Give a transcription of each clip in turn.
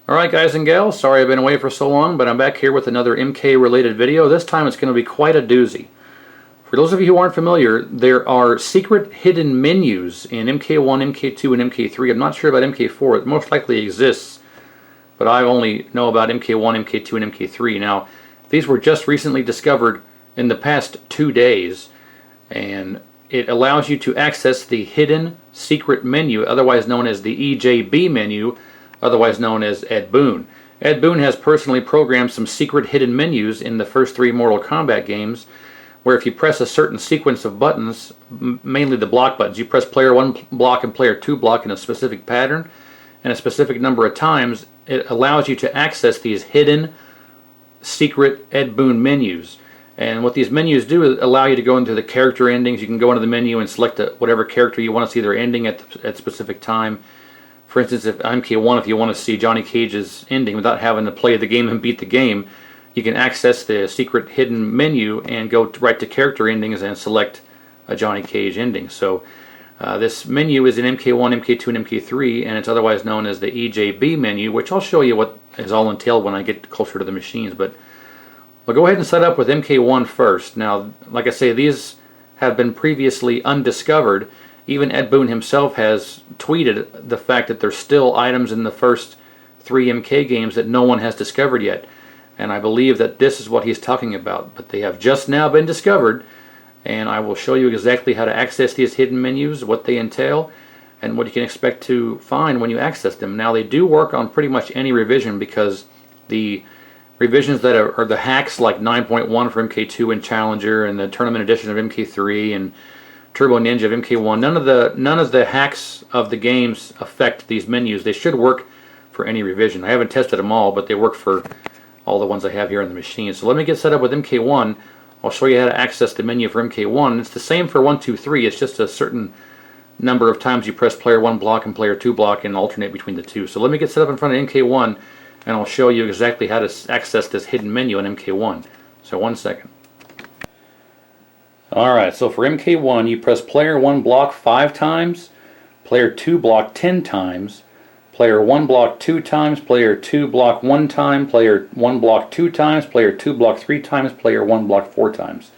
Alright guys and gals, sorry I've been away for so long, but I'm back here with another MK related video. This time it's going to be quite a doozy. For those of you who aren't familiar, there are secret hidden menus in MK1, MK2, and MK3. I'm not sure about MK4, it most likely exists, but I only know about MK1, MK2, and MK3. Now, these were just recently discovered in the past 2 days, and it allows you to access the hidden secret menu, otherwise known as the EJB menu, otherwise known as Ed Boon. Ed Boon has personally programmed some secret hidden menus in the first 3 Mortal Kombat games, where if you press a certain sequence of buttons, mainly the block buttons, you press player 1 block and player 2 block in a specific pattern and a specific number of times, it allows you to access these hidden secret Ed Boon menus. And what these menus do is allow you to go into the character endings. You can go into the menu and select whatever character you want to see their ending at a specific time. For instance, if MK1, if you want to see Johnny Cage's ending without having to play the game and beat the game, you can access the secret hidden menu and go right to character endings and select a Johnny Cage ending. So this menu is in MK1, MK2, and MK3, and it's otherwise known as the EJB menu, which I'll show you what is all entailed when I get closer to the machines. But we'll go ahead and set up with MK1 first. Now, like I say, these have been previously undiscovered. Even Ed Boon himself has tweeted the fact that there's still items in the first 3 MK games that no one has discovered yet. And I believe that this is what he's talking about. But they have just now been discovered, and I will show you exactly how to access these hidden menus, what they entail, and what you can expect to find when you access them. Now, they do work on pretty much any revision, because the revisions that are the hacks like 9.1 for MK2 and Challenger, and the Tournament Edition of MK3, and Turbo Ninja of MK1, none of the hacks of the games affect these menus. They should work for any revision. I haven't tested them all, but they work for all the ones I have here on the machine. So let me get set up with MK1. I'll show you how to access the menu for MK1. It's the same for 1, 2, 3. It's just a certain number of times you press player 1 block and player 2 block and alternate between the two. So let me get set up in front of MK1, and I'll show you exactly how to access this hidden menu in MK1. So 1 second. Alright, so for MK1 you press player 1 block 5 times, player 2 block 10 times, player 1 block 2 times, player 2 block 1 time, player 1 block 2 times, player 2 block 3 times, player 1 block 4 times.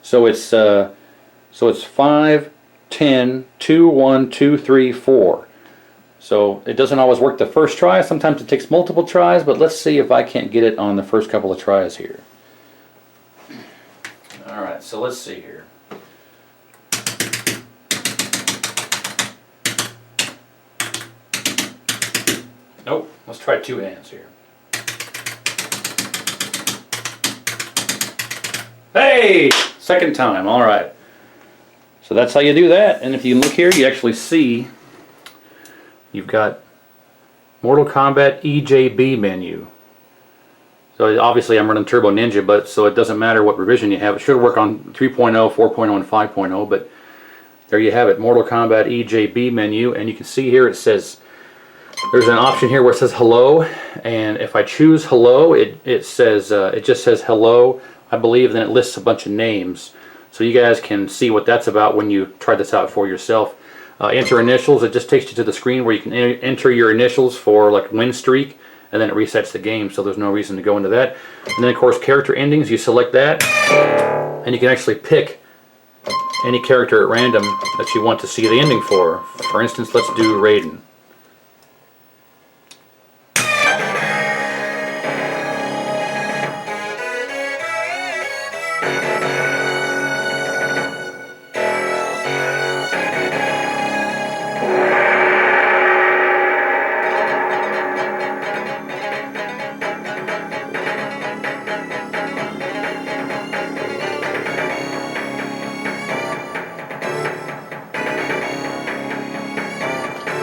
So it's 5, 10, 2, 1, 2, 3, 4. So it doesn't always work the first try. Sometimes it takes multiple tries, but let's see if I can't get it on the first couple of tries here. Alright, so let's see here. Nope, let's try 2 hands here. Hey! Second time, alright. So that's how you do that, and if you look here, you actually see you've got Mortal Kombat EJB menu. So obviously I'm running Turbo Ninja, but so it doesn't matter what revision you have. It should work on 3.0, 4.0, and 5.0, but there you have it, Mortal Kombat EJB menu, and you can see here it says, there's an option here where it says hello, and if I choose hello, it says, it just says hello, I believe, then it lists a bunch of names. So you guys can see what that's about when you try this out for yourself. Enter initials, it just takes you to the screen where you can enter your initials for like win streak, and then it resets the game, so there's no reason to go into that. And then of course character endings, you select that, and you can actually pick any character at random that you want to see the ending for. For instance, let's do Raiden.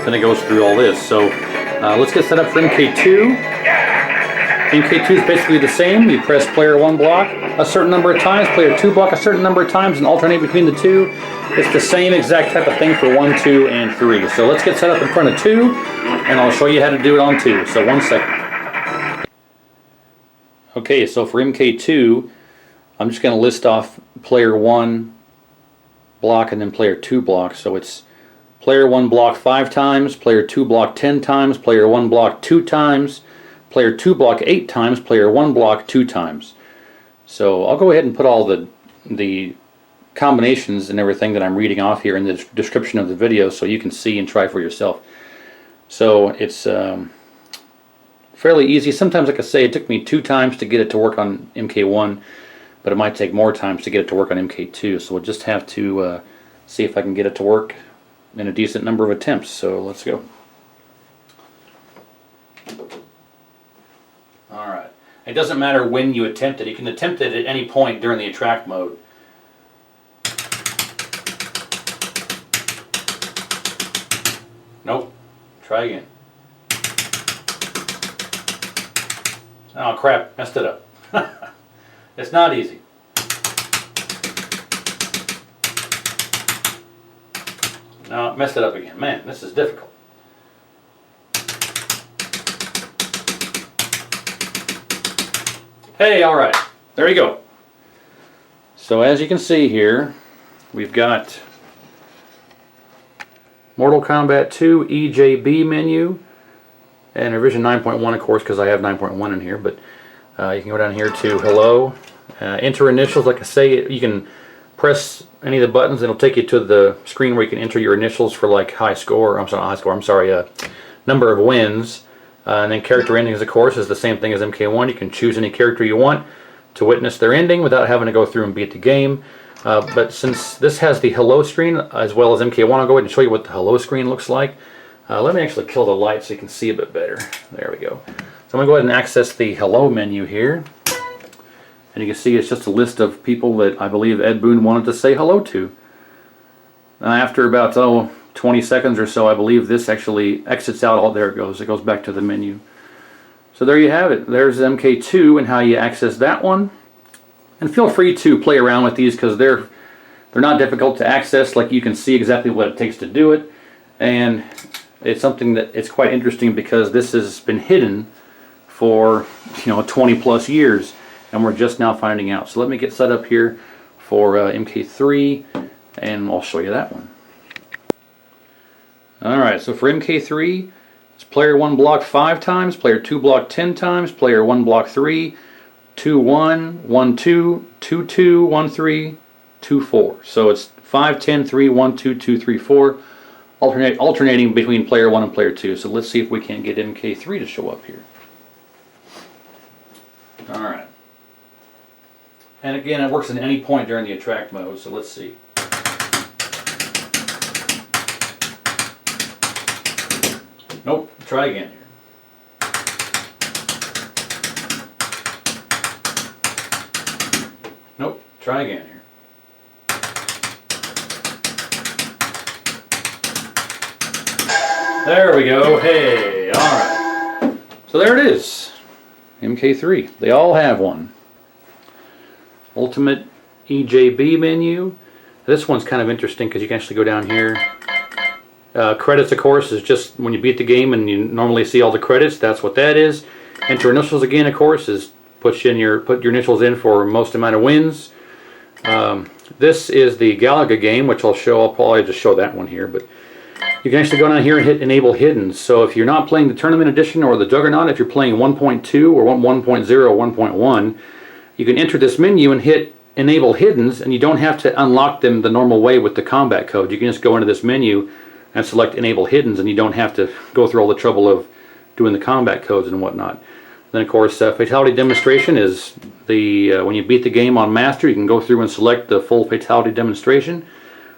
Then it goes through all this. So let's get set up for MK2. MK2 is basically the same. You press player 1 block a certain number of times, player 2 block a certain number of times, and alternate between the two. It's the same exact type of thing for 1, 2, and 3. So let's get set up in front of 2, and I'll show you how to do it on 2. So 1 second. Okay, so for MK2, I'm just going to list off player 1 block and then player 2 block. So it's Player 1 block 5 times, player 2 block 10 times, player 1 block 2 times, player 2 block 8 times, player 1 block 2 times. So I'll go ahead and put all the combinations and everything that I'm reading off here in the description of the video so you can see and try for yourself. So it's fairly easy. Sometimes, like I say, it took me 2 times to get it to work on MK1, but it might take more times to get it to work on MK2. So we'll just have to see if I can get it to work in a decent number of attempts. So let's go. Alright. It doesn't matter when you attempt it. You can attempt it at any point during the attract mode. Nope. Try again. Oh crap, messed it up. It's not easy. No, messed it up again. Man, this is difficult. Hey, alright. There you go. So as you can see here, we've got Mortal Kombat 2 EJB menu and revision 9.1, of course, because I have 9.1 in here, but you can go down here to hello, enter initials. Like I say, you can press any of the buttons and it'll take you to the screen where you can enter your initials for like number of wins. And then character endings, of course, is the same thing as MK1. You can choose any character you want to witness their ending without having to go through and beat the game. But since this has the hello screen as well as MK1, I'll go ahead and show you what the hello screen looks like. Let me actually kill the light so you can see a bit better. There we go. So I'm going to go ahead and access the hello menu here. And you can see it's just a list of people that I believe Ed Boon wanted to say hello to. After about 20 seconds or so, I believe this actually exits out. There it goes. It goes back to the menu. So there you have it. There's MK2 and how you access that one. And feel free to play around with these because they're not difficult to access. Like, you can see exactly what it takes to do it. And it's something that it's quite interesting because this has been hidden for 20 plus years. And we're just now finding out. So let me get set up here for MK3 and I'll show you that one. Alright, so for MK3, it's player 1 block 5 times, player 2 block 10 times, player 1 block 3, 2 1, 1 2, 2 2, 1 3, 2 4. So it's 5 10 3 1 2 2 3 4, alternating between player 1 and player 2. So let's see if we can't get MK3 to show up here. Alright. And again, it works at any point during the attract mode, so let's see. Nope, try again here. Nope, try again here. There we go, hey, alright. So there it is, MK3. They all have one. Ultimate EJB menu. This one's kind of interesting because you can actually go down here. Credits, of course, is just when you beat the game and you normally see all the credits. That's what that is. Enter initials again, of course, is put your initials in for most amount of wins. This is the Galaga game, which I'll show. I'll probably just show that one here, but you can actually go down here and hit Enable Hidden. So if you're not playing the Tournament Edition or the Juggernaut, if you're playing 1.2 or 1.0 or 1.1, you can enter this menu and hit Enable Hiddens, and you don't have to unlock them the normal way with the combat code. You can just go into this menu and select Enable Hiddens, and you don't have to go through all the trouble of doing the combat codes and whatnot. Then, of course, Fatality Demonstration is the when you beat the game on Master, you can go through and select the full Fatality Demonstration.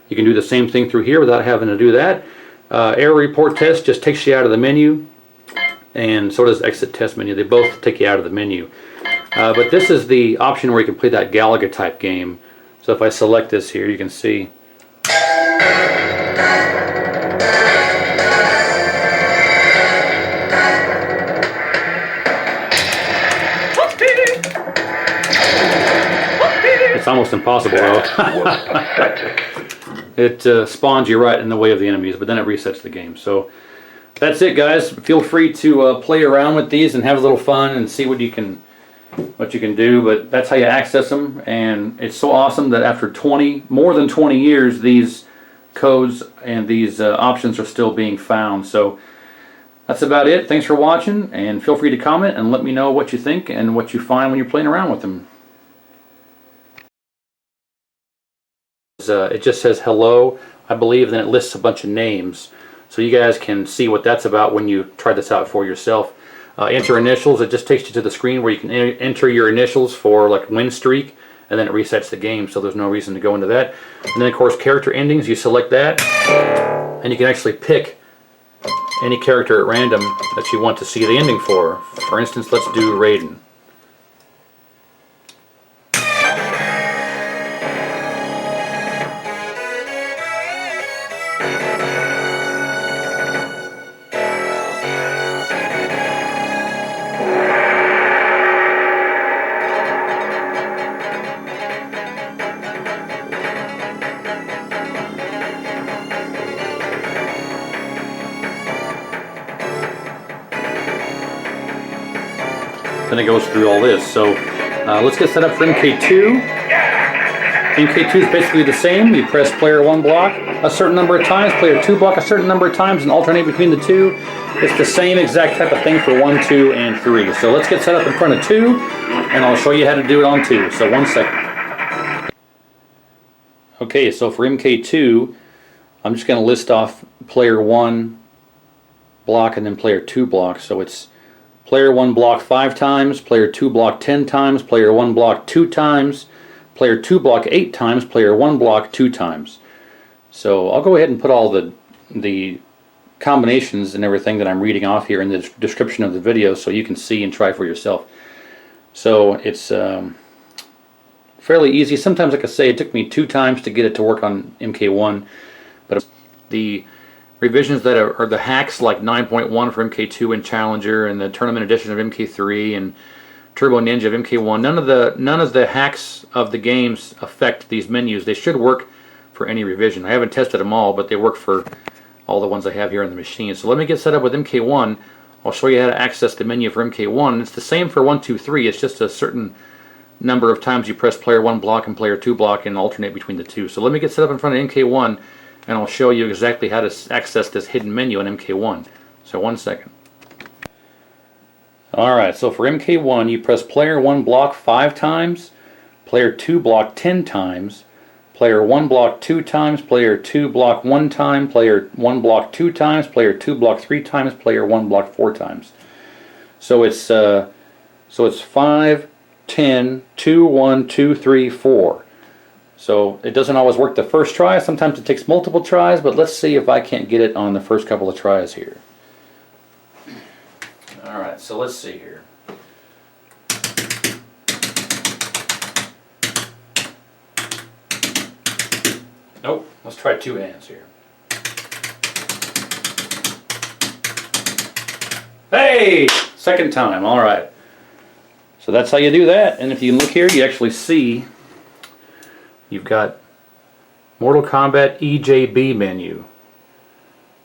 You can do the same thing through here without having to do that. Error Report Test just takes you out of the menu, and so does Exit Test Menu. They both take you out of the menu. But this is the option where you can play that Galaga type game. So if I select this here, you can see. It's almost impossible though. It spawns you right in the way of the enemies, but then it resets the game. So that's it, guys. Feel free to play around with these and have a little fun and see what you can do, but that's how you access them. And it's so awesome that after more than 20 years, these codes and these options are still being found. So that's about it. Thanks for watching, and feel free to comment and let me know what you think and what you find when you're playing around with them. It just says hello, I believe, then it lists a bunch of names. So you guys can see what that's about when you try this out for yourself. Enter initials. It just takes you to the screen where you can enter your initials for like win streak, and then it resets the game, so there's no reason to go into that. And then of course character endings, you select that, and you can actually pick any character at random that you want to see the ending for. For instance, let's do Raiden. Then it goes through all this. So let's get set up for MK2. MK2 is basically the same. You press player 1 block a certain number of times, player 2 block a certain number of times, and alternate between the two. It's the same exact type of thing for 1, 2, and 3. So let's get set up in front of 2, and I'll show you how to do it on 2. So 1 second. Okay, so for MK2, I'm just going to list off player 1 block and then player 2 block. So it's player 1 block 5 times, player 2 block 10 times, player 1 block 2 times, player 2 block 8 times, player 1 block 2 times. So I'll go ahead and put all the combinations and everything that I'm reading off here in the description of the video so you can see and try for yourself. So it's fairly easy. Sometimes, like I say, it took me 2 times to get it to work on MK1, but the revisions that are the hacks like 9.1 for MK2 and Challenger, and the Tournament Edition of MK3 and Turbo Ninja of MK1, none of the hacks of the games affect these menus. They should work for any revision. I haven't tested them all, but they work for all the ones I have here on the machine. So let me get set up with MK1. I'll show you how to access the menu for MK1. It's the same for 1, 2, 3. It's just a certain number of times you press player 1 block and player 2 block and alternate between the two. So let me get set up in front of MK1, and I'll show you exactly how to access this hidden menu in MK1. So 1 second. Alright, so for MK1 you press player 1 block 5 times, player 2 block 10 times, player 1 block 2 times, player 2 block 1 time, player 1 block 2 times, player 2 block 3 times, player 1 block 4 times. So it's 5, 10, 2, 1, 2, 3, 4. So it doesn't always work the first try. Sometimes it takes multiple tries, but let's see if I can't get it on the first couple of tries here. Alright, so let's see here. Nope, let's try 2 hands here. Hey! Second time, alright. So that's how you do that, and if you look here, you actually see you've got Mortal Kombat EJB menu.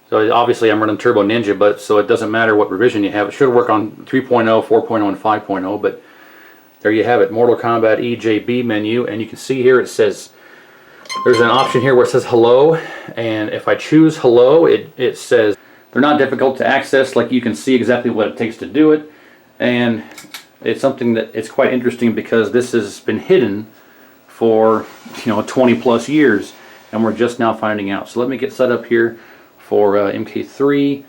So obviously I'm running Turbo Ninja, but so it doesn't matter what revision you have. It should work on 3.0, 4.0, and 5.0, but there you have it, Mortal Kombat EJB menu, and you can see here it says, there's an option here where it says hello, and if I choose hello, it says they're not difficult to access. Like, you can see exactly what it takes to do it, and it's something that it's quite interesting because this has been hidden for 20 plus years, and we're just now finding out. So let me get set up here for MK3,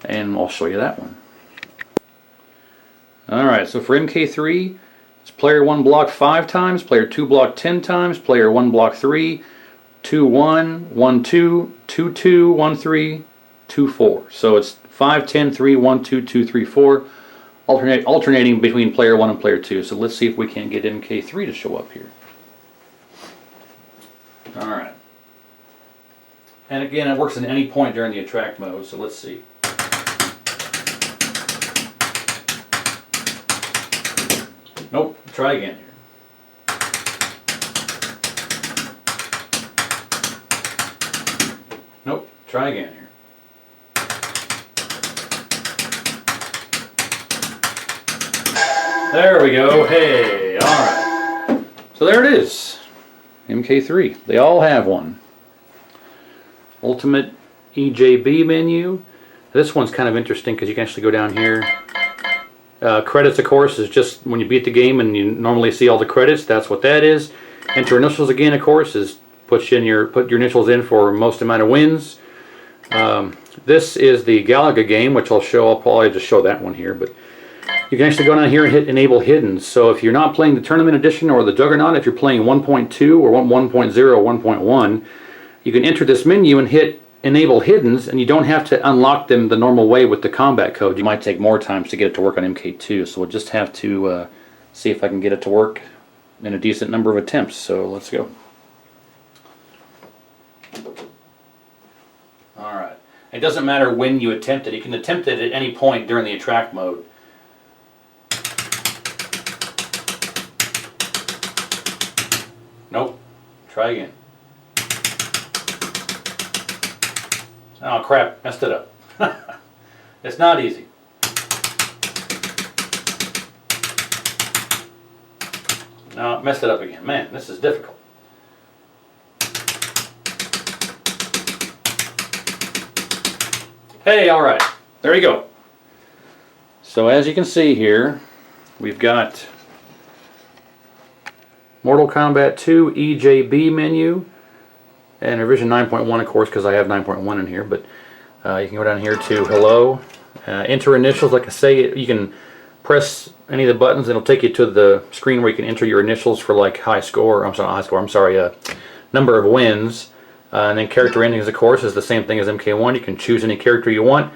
and I'll show you that one. Alright, so for MK3, it's player 1 block 5 times, player 2 block 10 times, player 1 block 3, 2, 1, 1, 2, 2, 2, 1, 3, 2, 4. So it's 5, 10, 3, 1, 2, 2, 3, 4, alternating between player 1 and player 2. So let's see if we can't get MK3 to show up here. Alright. And again, it works at any point during the attract mode, so let's see. Nope, try again here. Nope, try again here. There we go, hey, alright. So there it is. MK3. They all have one. Ultimate EJB menu. This one's kind of interesting because you can actually go down here. Credits, of course, is just when you beat the game and you normally see all the credits. That's what that is. Enter initials again, of course, is put your initials in for most amount of wins. This is the Galaga game, which I'll show. I'll probably just show that one here, but you can actually go down here and hit Enable Hidden. So if you're not playing the Tournament Edition or the Juggernaut, if you're playing 1.2 or 1.0 or 1.1, you can enter this menu and hit Enable Hiddens, and you don't have to unlock them the normal way with the combat code. You might take more times to get it to work on MK2, so we'll just have to see if I can get it to work in a decent number of attempts. So let's go. Alright. It doesn't matter when you attempt it. You can attempt it at any point during the attract mode. Nope. Try again. Oh crap, messed it up. It's not easy. No, messed it up again. Man, this is difficult. Hey, alright. There you go. So as you can see here, we've got Mortal Kombat 2 EJB menu. And revision 9.1, of course, because I have 9.1 in here, but you can go down here to Hello, enter initials. Like I say, you can press any of the buttons, and it'll take you to the screen where you can enter your initials for like number of wins. And then character endings, of course, is the same thing as MK1. You can choose any character you want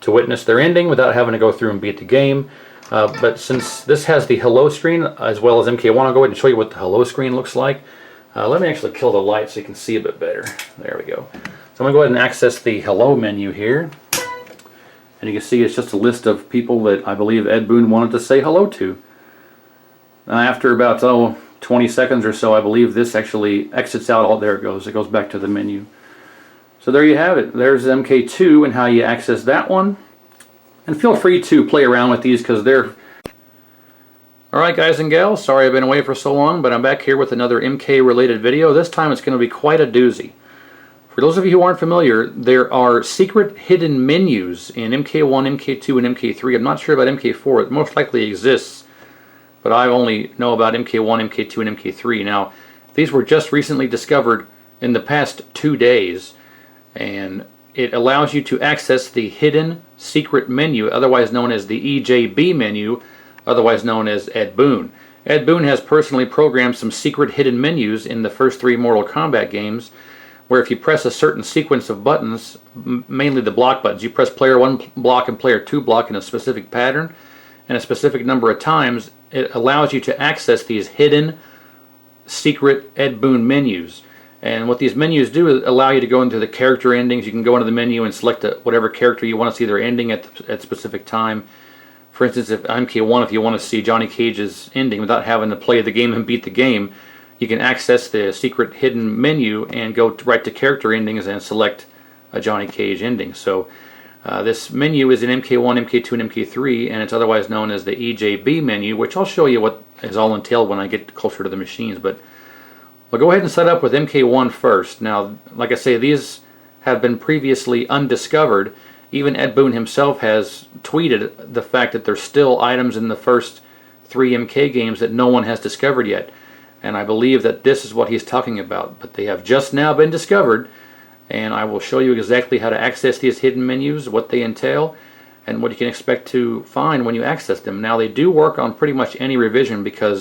to witness their ending without having to go through and beat the game. But since this has the Hello screen as well as MK1, I'll go ahead and show you what the Hello screen looks like. Let me actually kill the light so you can see a bit better. There we go. So I'm going to go ahead and access the Hello menu here. And you can see it's just a list of people that I believe Ed Boon wanted to say hello to. After about 20 seconds or so, I believe this actually exits out. There it goes. It goes back to the menu. So there you have it. There's MK2 and how you access that one. And feel free to play around with these because they're... Alright guys and gals, sorry I've been away for so long, but I'm back here with another MK related video. This time it's going to be quite a doozy. For those of you who aren't familiar, there are secret hidden menus in MK1, MK2, and MK3. I'm not sure about MK4. It most likely exists, but I only know about MK1, MK2, and MK3. Now, these were just recently discovered in the past 2 days, and it allows you to access the hidden secret menu, otherwise known as the EJB menu, otherwise known as Ed Boon. Ed Boon has personally programmed some secret hidden menus in the first 3 Mortal Kombat games, where if you press a certain sequence of buttons, mainly the block buttons, you press player 1 block and player 2 block in a specific pattern and a specific number of times, it allows you to access these hidden secret Ed Boon menus. And what these menus do is allow you to go into the character endings. You can go into the menu and select whatever character you want to see their ending at specific time. For instance, if MK1, if you want to see Johnny Cage's ending without having to play the game and beat the game, you can access the secret hidden menu and go right to character endings and select a Johnny Cage ending. So this menu is in MK1, MK2, and MK3, and it's otherwise known as the EJB menu, which I'll show you what is all entailed when I get closer to the machines. But we'll go ahead and set up with MK1 first. Now, like I say, these have been previously undiscovered. Even Ed Boon himself has tweeted the fact that there's still items in the first 3 MK games that no one has discovered yet. And I believe that this is what he's talking about. But they have just now been discovered, and I will show you exactly how to access these hidden menus, what they entail, and what you can expect to find when you access them. Now, they do work on pretty much any revision because